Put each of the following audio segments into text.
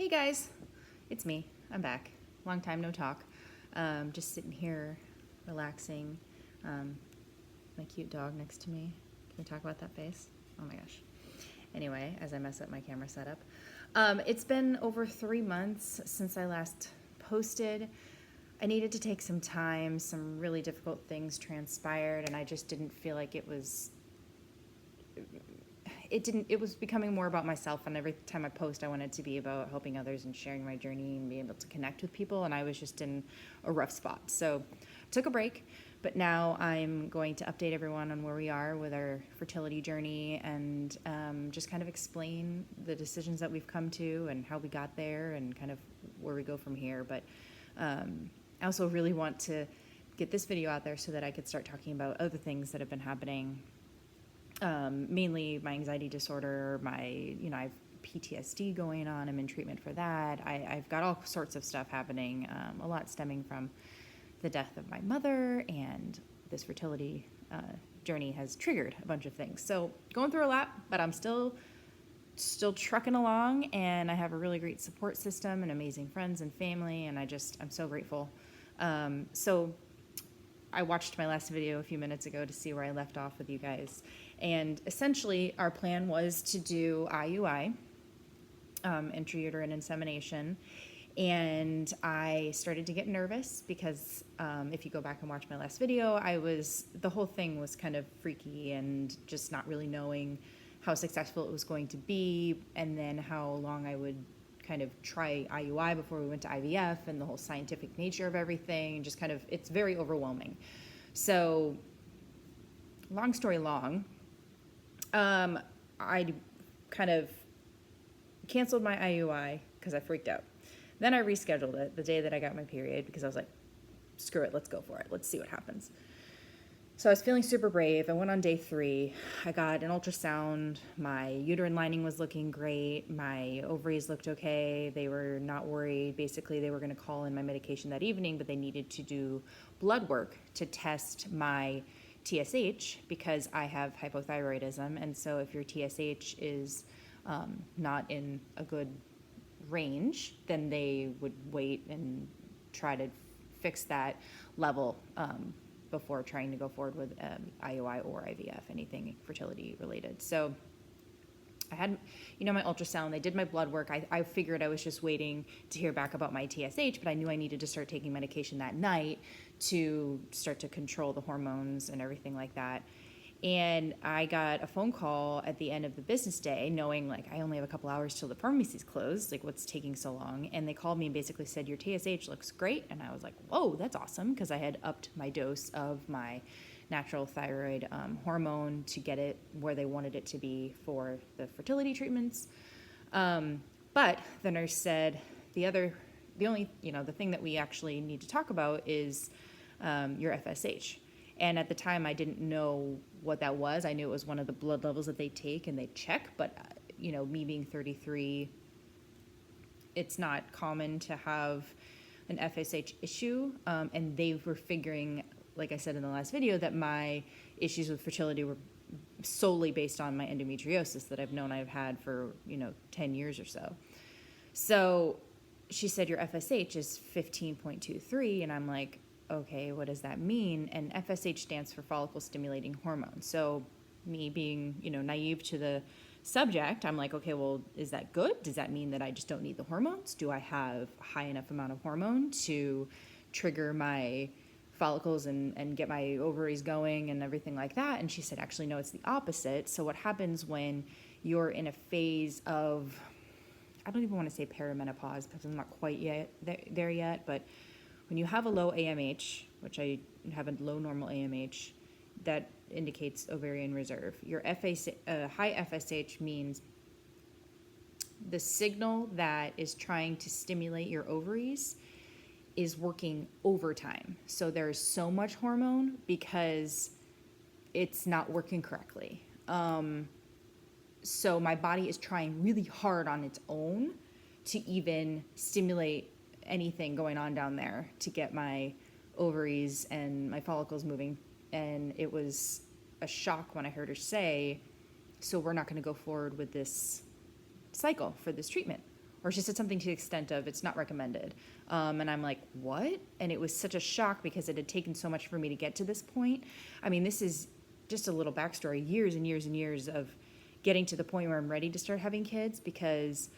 Hey guys, it's me. I'm back. Long time no talk. Just sitting here, relaxing. Um, my cute dog next to me. Can we talk about that face? Oh my gosh. Anyway, as I mess up my camera setup, it's been over 3 months since I last posted. I needed to take some time. Some really difficult things transpired, and I just didn't feel like it was becoming more about myself, and every time I post I wanted to be about helping others and sharing my journey and being able to connect with people, and I was just in a rough spot. So took a break, but now I'm going to update everyone on where we are with our fertility journey, and just kind of explain the decisions that we've come to and how we got there and kind of where we go from here. But I also really want to get this video out there so that I could start talking about other things that have been happening, mainly my anxiety disorder, I have PTSD going on. I'm in treatment for that. I've got all sorts of stuff happening, a lot stemming from the death of my mother, and this fertility journey has triggered a bunch of things. So going through a lot, but I'm still trucking along, and I have a really great support system and amazing friends and family, and I'm so grateful. So I watched my last video a few minutes ago to see where I left off with you guys. And essentially, our plan was to do IUI, intrauterine insemination. And I started to get nervous because if you go back and watch my last video, the whole thing was kind of freaky and just not really knowing how successful it was going to be, and then how long I would kind of try IUI before we went to IVF, and the whole scientific nature of everything, and just kind of, it's very overwhelming. So long story long, I kind of canceled my IUI because I freaked out. Then I rescheduled it the day that I got my period because I was like, screw it, let's go for it. Let's see what happens. So I was feeling super brave. I went on day 3. I got an ultrasound. My uterine lining was looking great. My ovaries looked okay. They were not worried. Basically, they were going to call in my medication that evening, but they needed to do blood work to test my TSH because I have hypothyroidism. And so if your TSH is not in a good range, then they would wait and try to fix that level before trying to go forward with IUI or IVF, anything fertility related. So I had, my ultrasound, they did my blood work. I figured I was just waiting to hear back about my TSH, but I knew I needed to start taking medication that night to start to control the hormones and everything like that. And I got a phone call at the end of the business day, knowing like I only have a couple hours till the pharmacy's closed, like what's taking so long? And they called me and basically said, your TSH looks great. And I was like, whoa, that's awesome, because I had upped my dose of my natural thyroid hormone to get it where they wanted it to be for the fertility treatments. But the nurse said, the only the thing that we actually need to talk about is your FSH. And at the time, I didn't know what that was. I knew it was one of the blood levels that they take and they check. But, me being 33, it's not common to have an FSH issue. And they were figuring, like I said in the last video, that my issues with fertility were solely based on my endometriosis that I've known I've had for, 10 years or so. So she said, your FSH is 15.23. And I'm like, okay, what does that mean? And FSH stands for follicle stimulating hormone. So me being, naive to the subject, I'm like, okay, well, is that good? Does that mean that I just don't need the hormones? Do I have a high enough amount of hormone to trigger my follicles and get my ovaries going and everything like that? And she said, actually, no, it's the opposite. So what happens when you're in a phase of, I don't even want to say perimenopause because I'm not quite there yet, but when you have a low AMH, which I have a low normal AMH, that indicates ovarian reserve. Your high FSH means the signal that is trying to stimulate your ovaries is working overtime. So there's so much hormone because it's not working correctly. So my body is trying really hard on its own to even stimulate anything going on down there to get my ovaries and my follicles moving. And it was a shock when I heard her say, so we're not going to go forward with this cycle for this treatment. or she said something to the extent of, it's not recommended. And I'm like, what? And it was such a shock because it had taken so much for me to get to this point. I mean, this is just a little backstory, years and years and years of getting to the point where I'm ready to start having kids, because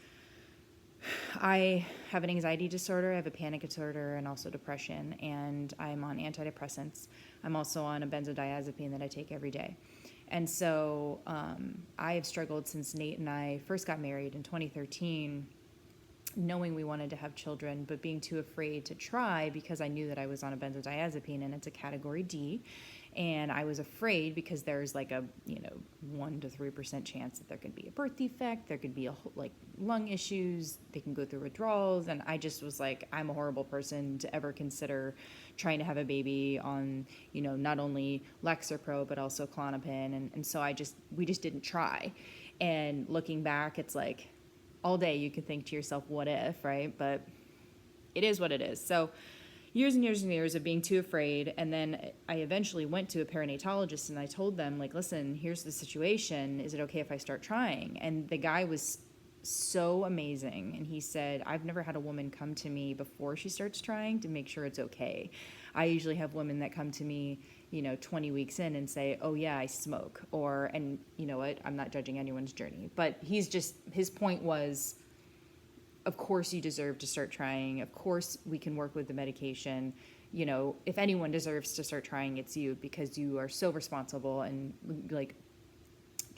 I have an anxiety disorder, I have a panic disorder, and also depression, and I'm on antidepressants. I'm also on a benzodiazepine that I take every day. And so I have struggled since Nate and I first got married in 2013, knowing we wanted to have children, but being too afraid to try because I knew that I was on a benzodiazepine and it's a category D. And I was afraid because there's like a 1 to 3% chance that there could be a birth defect, there could be like lung issues, they can go through withdrawals, and I just was like, I'm a horrible person to ever consider trying to have a baby on not only Lexapro but also Klonopin, and so we just didn't try. And looking back, it's like all day you could think to yourself, what if, right? But it is what it is. So years and years and years of being too afraid. And then I eventually went to a perinatologist and I told them, like, listen, here's the situation. Is it okay if I start trying? And the guy was so amazing. And he said, I've never had a woman come to me before she starts trying to make sure it's okay. I usually have women that come to me, 20 weeks in and say, oh yeah, I smoke. And you know what? I'm not judging anyone's journey. But his point was, of course you deserve to start trying. Of course we can work with the medication. If anyone deserves to start trying, it's you, because you are so responsible and like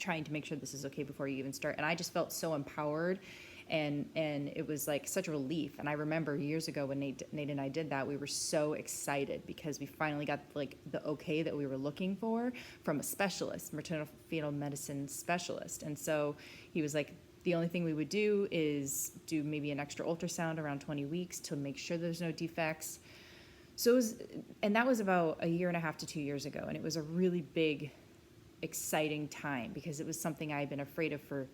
trying to make sure this is okay before you even start. And I just felt so empowered, and it was like such a relief. And I remember years ago when Nate and I did that, we were so excited because we finally got like the okay that we were looking for from a specialist, maternal fetal medicine specialist. And so he was like, the only thing we would do is do maybe an extra ultrasound around 20 weeks to make sure there's no defects. So that was about 1.5 to 2 years ago. And it was a really big, exciting time because it was something I had been afraid of for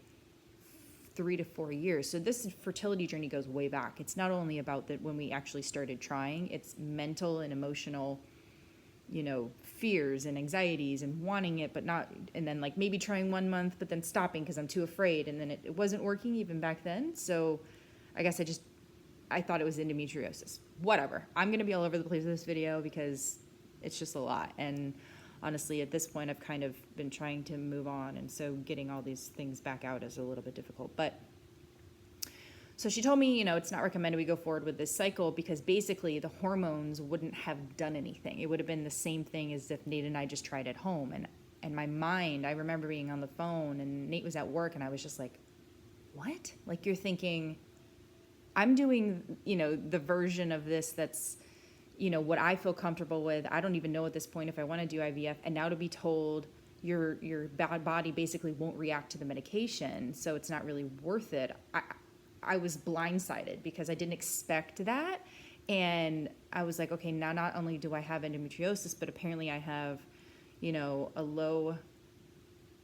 3 to 4 years. So this fertility journey goes way back. It's not only about that when we actually started trying, it's mental and emotional, fears and anxieties and wanting it, but not, and then like maybe trying 1 month, but then stopping because I'm too afraid. And then it wasn't working even back then. So I guess I thought it was endometriosis. Whatever. I'm going to be all over the place with this video because it's just a lot. And honestly, at this point, I've kind of been trying to move on. And so getting all these things back out is a little bit difficult. But so she told me, it's not recommended we go forward with this cycle because basically the hormones wouldn't have done anything. It would have been the same thing as if Nate and I just tried at home. And my mind, I remember being on the phone and Nate was at work and I was just like, what? Like you're thinking, I'm doing, the version of this that's, what I feel comfortable with. I don't even know at this point if I want to do IVF. And now to be told your body basically won't react to the medication, so it's not really worth it. I was blindsided because I didn't expect that. And I was like, okay, now not only do I have endometriosis, but apparently I have, a low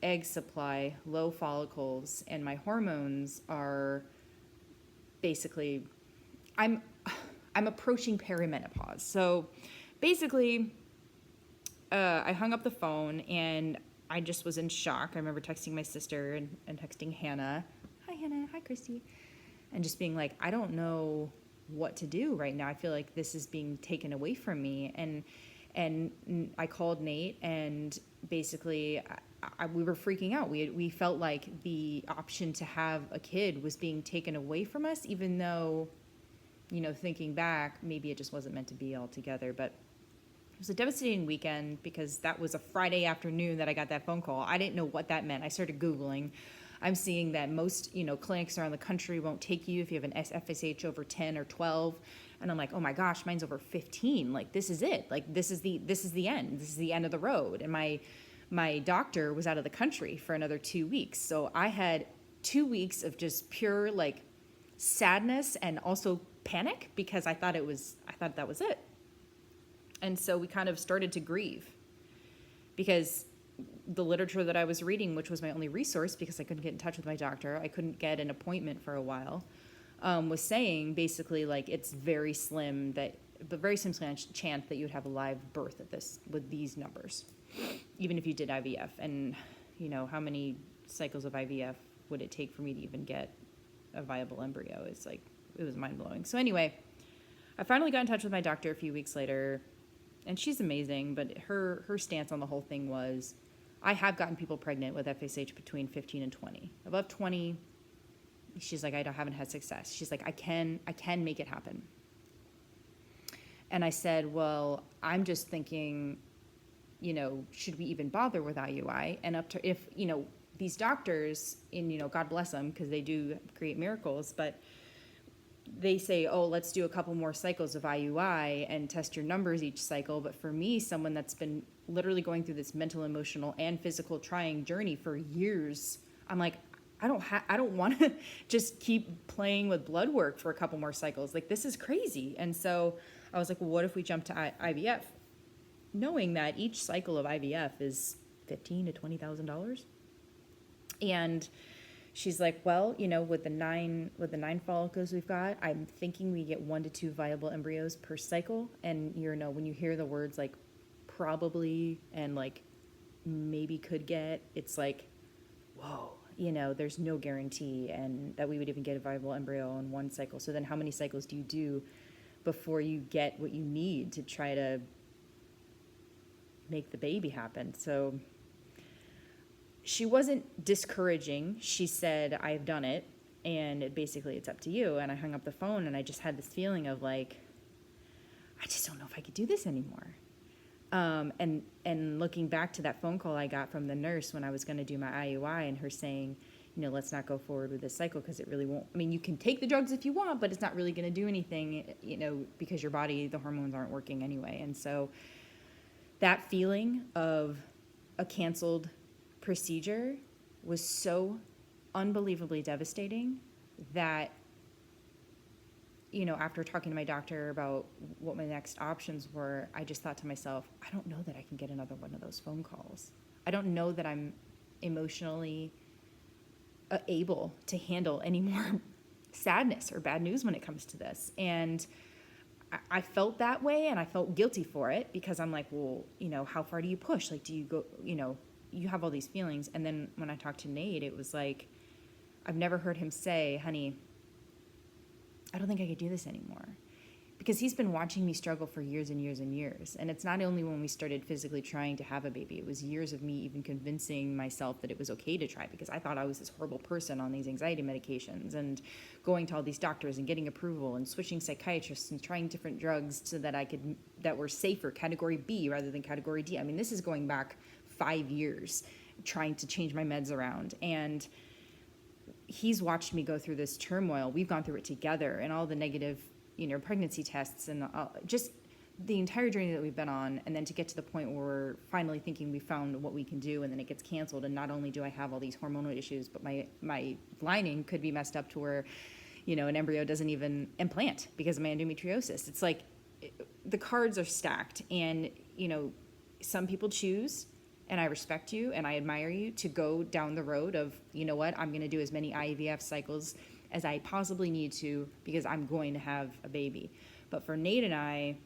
egg supply, low follicles, and my hormones are basically, I'm approaching perimenopause. So basically, I hung up the phone and I just was in shock. I remember texting my sister and texting Hannah. Hi, Hannah. Hi, Christy. And just being like, I don't know what to do right now. I feel like this is being taken away from me. And I called Nate, and basically we were freaking out. We felt like the option to have a kid was being taken away from us, even though, thinking back, maybe it just wasn't meant to be altogether. But it was a devastating weekend because that was a Friday afternoon that I got that phone call. I didn't know what that meant. I started Googling. I'm seeing that most, clinics around the country won't take you if you have an FSH over 10 or 12. And I'm like, oh my gosh, mine's over 15. Like, this is it. Like, this is the end. This is the end of the road. And my doctor was out of the country for another 2 weeks. So I had 2 weeks of just pure like sadness and also panic because I thought that was it. And so we kind of started to grieve because the literature that I was reading, which was my only resource because I couldn't get in touch with my doctor, I couldn't get an appointment for a while, was saying basically like it's very slim chance that you would have a live birth with these numbers, even if you did IVF. And how many cycles of IVF would it take for me to even get a viable embryo. It's like, it was mind blowing. So anyway, I finally got in touch with my doctor a few weeks later, and she's amazing, but her stance on the whole thing was, I have gotten people pregnant with FSH between 15 and 20. Above 20, she's like, haven't had success. She's like, I can make it happen. And I said, well, I'm just thinking, should we even bother with IUI? And up to, if, these doctors, God bless them, because they do create miracles, but they say, oh, let's do a couple more cycles of IUI and test your numbers each cycle. But for me, someone that's been literally going through this mental, emotional, and physical trying journey for years, I'm like, I don't want to just keep playing with blood work for a couple more cycles. Like, this is crazy. And so I was like, well, what if we jump to IVF? Knowing that each cycle of IVF is $15,000 to $20,000. And she's like, well, with the nine follicles we've got, I'm thinking we get 1 to 2 viable embryos per cycle. And when you hear the words like probably and like maybe could get, it's like, whoa, there's no guarantee and that we would even get a viable embryo in 1 cycle. So then how many cycles do you do before you get what you need to try to make the baby happen? So she wasn't discouraging. She said, I've done it, and it's up to you. And I hung up the phone, and I just had this feeling of like, I just don't know if I could do this anymore. And looking back to that phone call I got from the nurse when I was going to do my IUI, and her saying, let's not go forward with this cycle because it really won't. I mean, you can take the drugs if you want, but it's not really going to do anything, because your body, the hormones aren't working anyway. And so that feeling of a canceled procedure was so unbelievably devastating that, after talking to my doctor about what my next options were, I just thought to myself, I don't know that I can get another one of those phone calls. I don't know that I'm emotionally able to handle any more sadness or bad news when it comes to this. And I felt that way, and I felt guilty for it because I'm like, well, how far do you push? Like, do you go, you have all these feelings. And then when I talked to Nate, it was like, I've never heard him say, honey, I don't think I could do this anymore. Because he's been watching me struggle for years and years and years. And it's not only when we started physically trying to have a baby, it was years of me even convincing myself that it was okay to try, because I thought I was this horrible person on these anxiety medications and going to all these doctors and getting approval and switching psychiatrists and trying different drugs so that that were safer, category B rather than category D. I mean, this is going back 5 years trying to change my meds around. And he's watched me go through this turmoil. We've gone through it together, and all the negative pregnancy tests and just the entire journey that we've been on. And then to get to the point where we're finally thinking we found what we can do, and then it gets canceled. And not only do I have all these hormonal issues, but my lining could be messed up to where, an embryo doesn't even implant because of my endometriosis. It's like the cards are stacked, and, some people choose, and I respect you and I admire you, to go down the road of, I'm going to do as many IVF cycles as I possibly need to because I'm going to have a baby. But for Nate and I,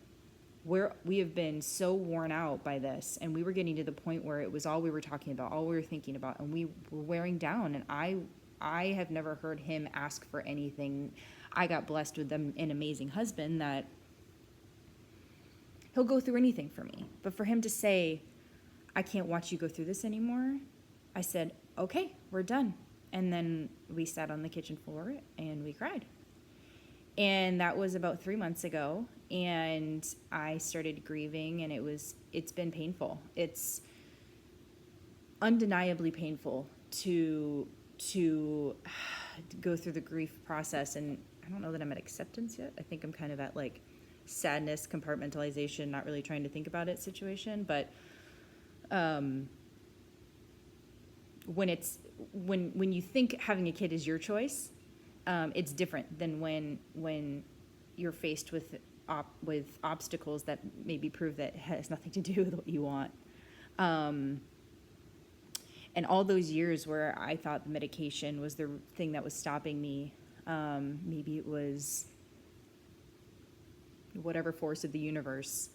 we have been so worn out by this, and we were getting to the point where it was all we were talking about, all we were thinking about, and we were wearing down. And I have never heard him ask for anything. I got blessed with an amazing husband that he'll go through anything for me. But for him to say, I can't watch you go through this anymore, I said, okay, we're done. And then we sat on the kitchen floor and we cried. And that was about 3 months ago. And I started grieving, and it's been painful. It's undeniably painful to go through the grief process. And I don't know that I'm at acceptance yet. I think I'm kind of at like sadness, compartmentalization, not really trying to think about it situation. But when you think having a kid is your choice, it's different than when you're faced with obstacles that maybe prove that it has nothing to do with what you want. And all those years where I thought the medication was the thing that was stopping me, maybe it was whatever force of the universe,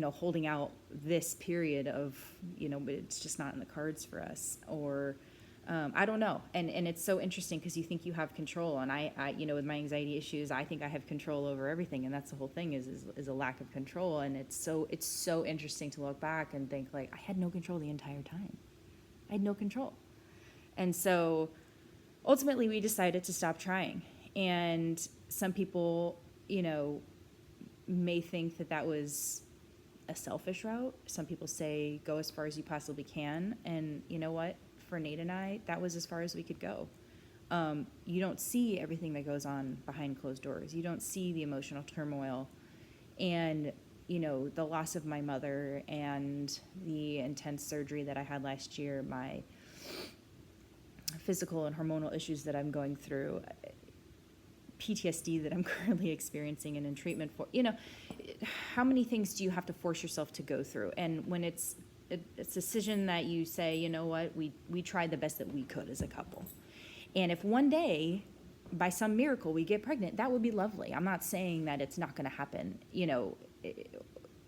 holding out this period of, but it's just not in the cards for us. Or I don't know. And it's so interesting because you think you have control. And with my anxiety issues, I think I have control over everything. And that's the whole thing is a lack of control. And it's so interesting to look back and think like, I had no control the entire time. I had no control. And so ultimately we decided to stop trying. And some people, may think that was a selfish route. Some people say go as far as you possibly can. And you know what? For Nate and I, that was as far as we could go. You don't see everything that goes on behind closed doors. You don't see the emotional turmoil and, the loss of my mother and the intense surgery that I had last year, my physical and hormonal issues that I'm going through, PTSD that I'm currently experiencing and in treatment for. How many things do you have to force yourself to go through? And when it's a decision that you say, you know what, we tried the best that we could as a couple. And if one day, by some miracle, we get pregnant, that would be lovely. I'm not saying that it's not going to happen,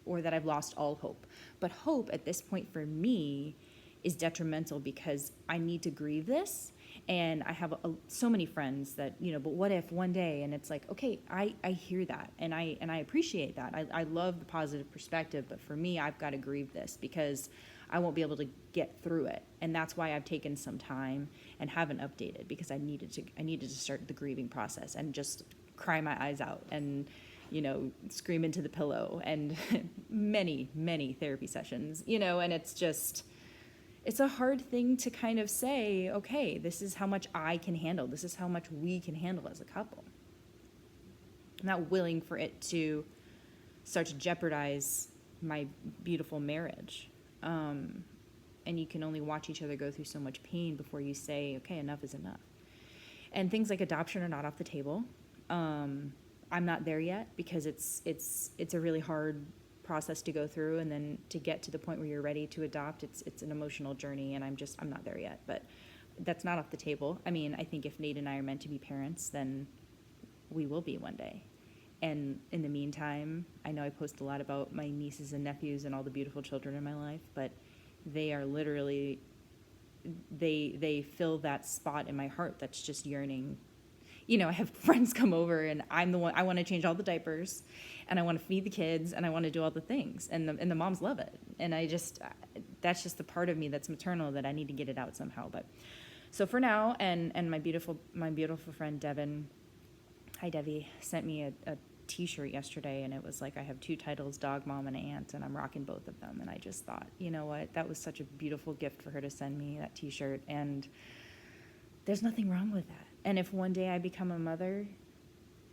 or that I've lost all hope. But hope at this point for me is detrimental because I need to grieve this. And I have so many friends that, but what if one day? And it's like, okay, I hear that. And I appreciate that. I love the positive perspective. But for me, I've got to grieve this because I won't be able to get through it. And that's why I've taken some time and haven't updated because I needed to start the grieving process and just cry my eyes out and, scream into the pillow and many, many therapy sessions, and it's a hard thing to kind of say, okay, this is how much I can handle. This is how much we can handle as a couple. I'm not willing for it to start to jeopardize my beautiful marriage. And you can only watch each other go through so much pain before you say, okay, enough is enough. And things like adoption are not off the table. I'm not there yet because it's a really hard process to go through, and then to get to the point where you're ready to adopt, it's an emotional journey, and I'm not there yet, but that's not off the table. I mean, I think if Nate and I are meant to be parents, then we will be one day. And in the meantime, I know I post a lot about my nieces and nephews and all the beautiful children in my life, but they are literally, they fill that spot in my heart that's just yearning. I have friends come over and I'm the one, I want to change all the diapers and I want to feed the kids and I want to do all the things. And the moms love it. And that's just the part of me that's maternal that I need to get it out somehow. But so for now, and my beautiful friend Devin, hi Debbie, sent me a t-shirt yesterday and it was like, I have 2 titles, dog, mom, and aunt, and I'm rocking both of them. And I just thought, you know what, that was such a beautiful gift for her to send me, that t-shirt. And there's nothing wrong with that. And if one day I become a mother,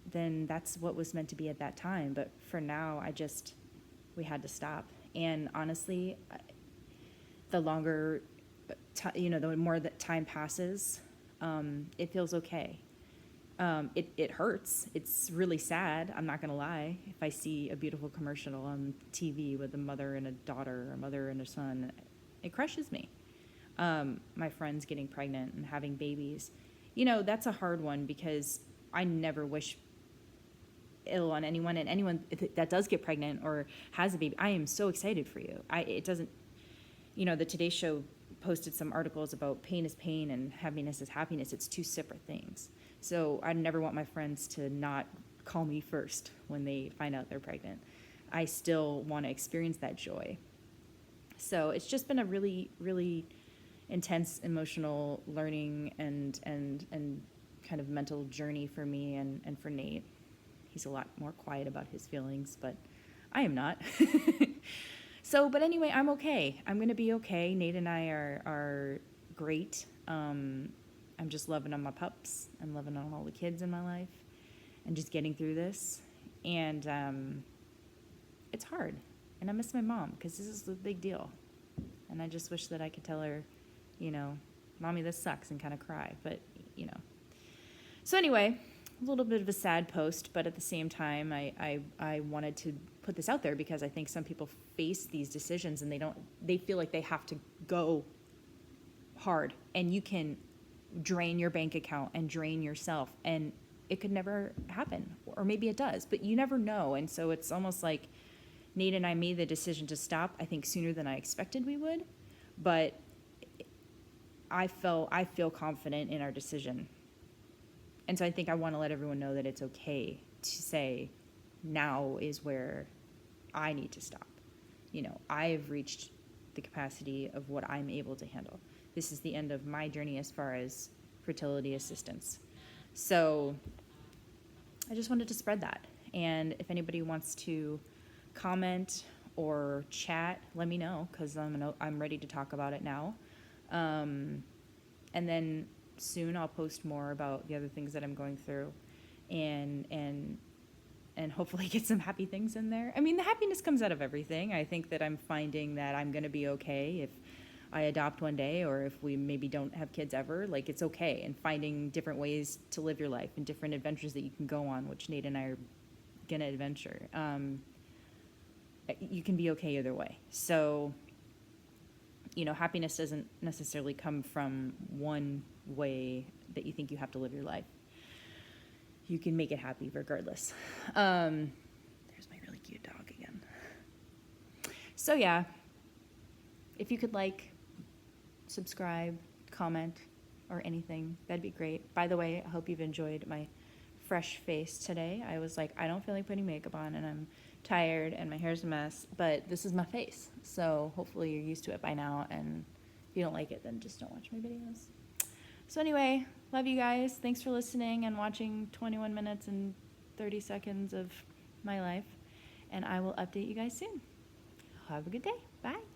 then that's what was meant to be at that time. But for now, we had to stop. And honestly, the longer, the more that time passes, it feels okay. It hurts. It's really sad. I'm not going to lie. If I see a beautiful commercial on TV with a mother and a daughter or a mother and a son, it crushes me. My friends getting pregnant and having babies. That's a hard one because I never wish ill on anyone, and anyone that does get pregnant or has a baby, I am so excited for you. The Today Show posted some articles about pain is pain and happiness is happiness. It's 2 separate things. So I never want my friends to not call me first when they find out they're pregnant. I still want to experience that joy. So it's just been a really, really intense emotional learning and kind of mental journey for me and for Nate. He's a lot more quiet about his feelings, but I am not. But anyway, I'm okay. I'm going to be okay. Nate and I are great. I'm just loving on my pups. I'm loving on all the kids in my life and just getting through this. And it's hard. And I miss my mom because this is a big deal. And I just wish that I could tell her, Mommy, this sucks, and kind of cry. But, So anyway, a little bit of a sad post, but at the same time, I wanted to put this out there because I think some people face these decisions and they feel like they have to go hard, and you can drain your bank account and drain yourself, and it could never happen, or maybe it does, but you never know. And so it's almost like Nate and I made the decision to stop, I think, sooner than I expected we would, but I feel confident in our decision. And so I think I want to let everyone know that it's okay to say, now is where I need to stop. You know, I've reached the capacity of what I'm able to handle. This is the end of my journey as far as fertility assistance. So I just wanted to spread that. And if anybody wants to comment or chat, let me know, because I'm ready to talk about it now. And then soon I'll post more about the other things that I'm going through, and hopefully get some happy things in there. I mean, the happiness comes out of everything. I think that I'm finding that I'm going to be okay if I adopt one day, or if we maybe don't have kids ever. Like, it's okay. And finding different ways to live your life and different adventures that you can go on, which Nate and I are going to adventure. You can be okay either way. So, you know, happiness doesn't necessarily come from one way that you think you have to live your life. You can make it happy regardless. There's my really cute dog again. So yeah, if you could like, subscribe, comment, or anything, that'd be great. By the way, I hope you've enjoyed my fresh face today. I was like, I don't feel like putting makeup on, and I'm tired, and my hair's a mess, but this is my face. So hopefully you're used to it by now, and if you don't like it, then just don't watch my videos. So anyway, love you guys. Thanks for listening and watching 21 minutes and 30 seconds of my life, and I will update you guys soon. Have a good day. Bye.